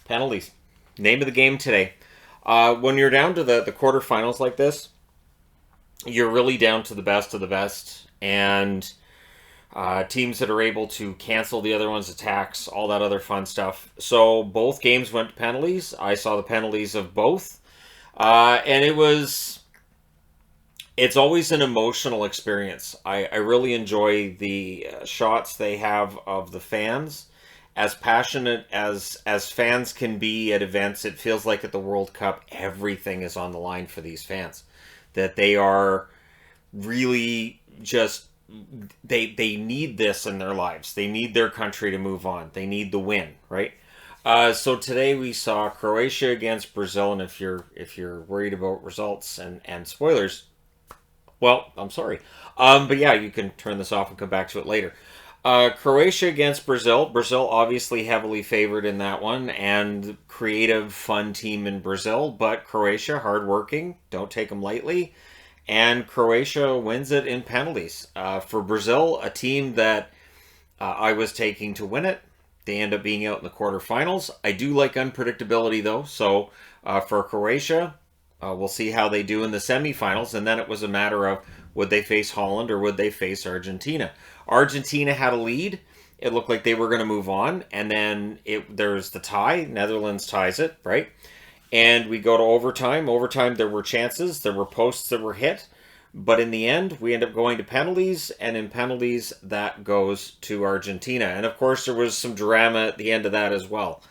Penalties. Name of the game today. When you're down to the quarterfinals like this, you're really down to the best of the best. And teams that are able to cancel the other one's attacks, all that other fun stuff. So both games went to penalties. I saw the penalties of both. And it's always an emotional experience. I really enjoy the shots they have of the fans. As passionate as fans can be at events, it feels like at the World Cup, everything is on the line for these fans. That they are really just they need this in their lives. They need their country to move on. They need the win, right? So today we saw Croatia against Brazil, and if you're worried about results and spoilers, well, I'm sorry. But yeah, you can turn this off and come back to it later. Croatia against Brazil. Brazil obviously heavily favored in that one, and creative, fun team in Brazil. But Croatia, hardworking, don't take them lightly, and Croatia wins it in penalties. For Brazil, a team that I was taking to win it, they end up being out in the quarterfinals. I do like unpredictability though, so for Croatia, we'll see how they do in the semifinals, and then it was a matter of would they face Holland or would they face Argentina. Argentina had a lead. It looked like they were going to move on, and then there's the tie. Netherlands ties it, right? And we go to overtime. Overtime, there were chances. There were posts that were hit. But in the end, we end up going to penalties, and in penalties, that goes to Argentina. And of course, there was some drama at the end of that as well.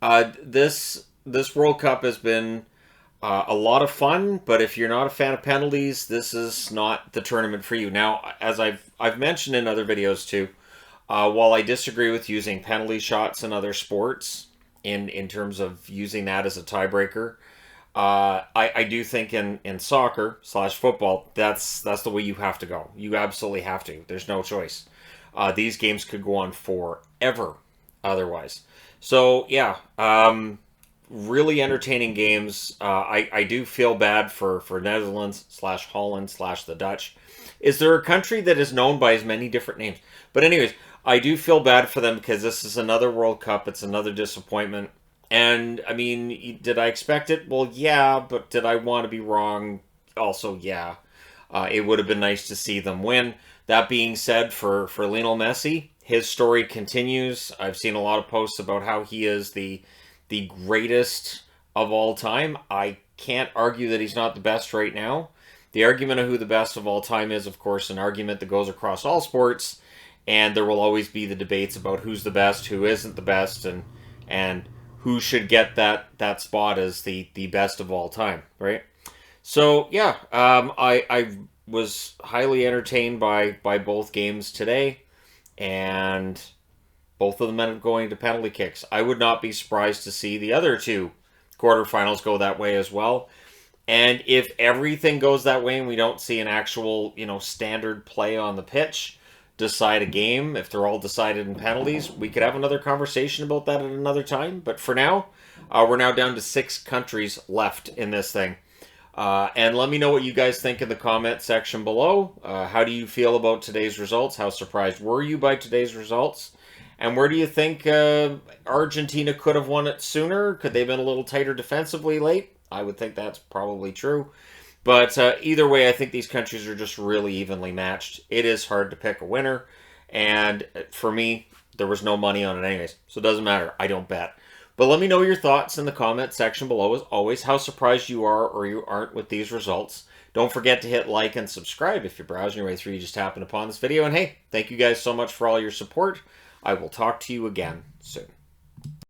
This World Cup has been a lot of fun, but if you're not a fan of penalties, this is not the tournament for you. Now, as I've mentioned in other videos too, while I disagree with using penalty shots in other sports in terms of using that as a tiebreaker, I do think in soccer / football, that's the way you have to go. You absolutely have to. There's no choice. These games could go on forever otherwise. So yeah, really entertaining games. I do feel bad for Netherlands / Holland / the Dutch. Is there a country that is known by as many different names? But anyways, I do feel bad for them because this is another World Cup. It's another disappointment. And I mean, did I expect it? Well, yeah, but did I want to be wrong? Also, yeah. It would have been nice to see them win. That being said, for Lionel Messi, his story continues. I've seen a lot of posts about how he is the greatest of all time. I can't argue that he's not the best right now. The argument of who the best of all time is, of course, an argument that goes across all sports, and there will always be the debates about who's the best, who isn't the best, and who should get that spot as the best of all time, right? So yeah, I was highly entertained by both games today, and both of them ended up going to penalty kicks. I would not be surprised to see the other two quarterfinals go that way as well. And if everything goes that way and we don't see an actual, standard play on the pitch decide a game, if they're all decided in penalties, we could have another conversation about that at another time. But for now, we're now down to 6 countries left in this thing. And let me know what you guys think in the comment section below. How do you feel about today's results? How surprised were you by today's results? And where do you think Argentina could have won it sooner? Could they have been a little tighter defensively late? I would think that's probably true. But either way, I think these countries are just really evenly matched. It is hard to pick a winner. And for me, there was no money on it anyways. So it doesn't matter. I don't bet. But let me know your thoughts in the comment section below. As always, how surprised you are or you aren't with these results. Don't forget to hit like and subscribe if you're browsing your way through. You just happened upon this video. And hey, thank you guys so much for all your support. I will talk to you again soon.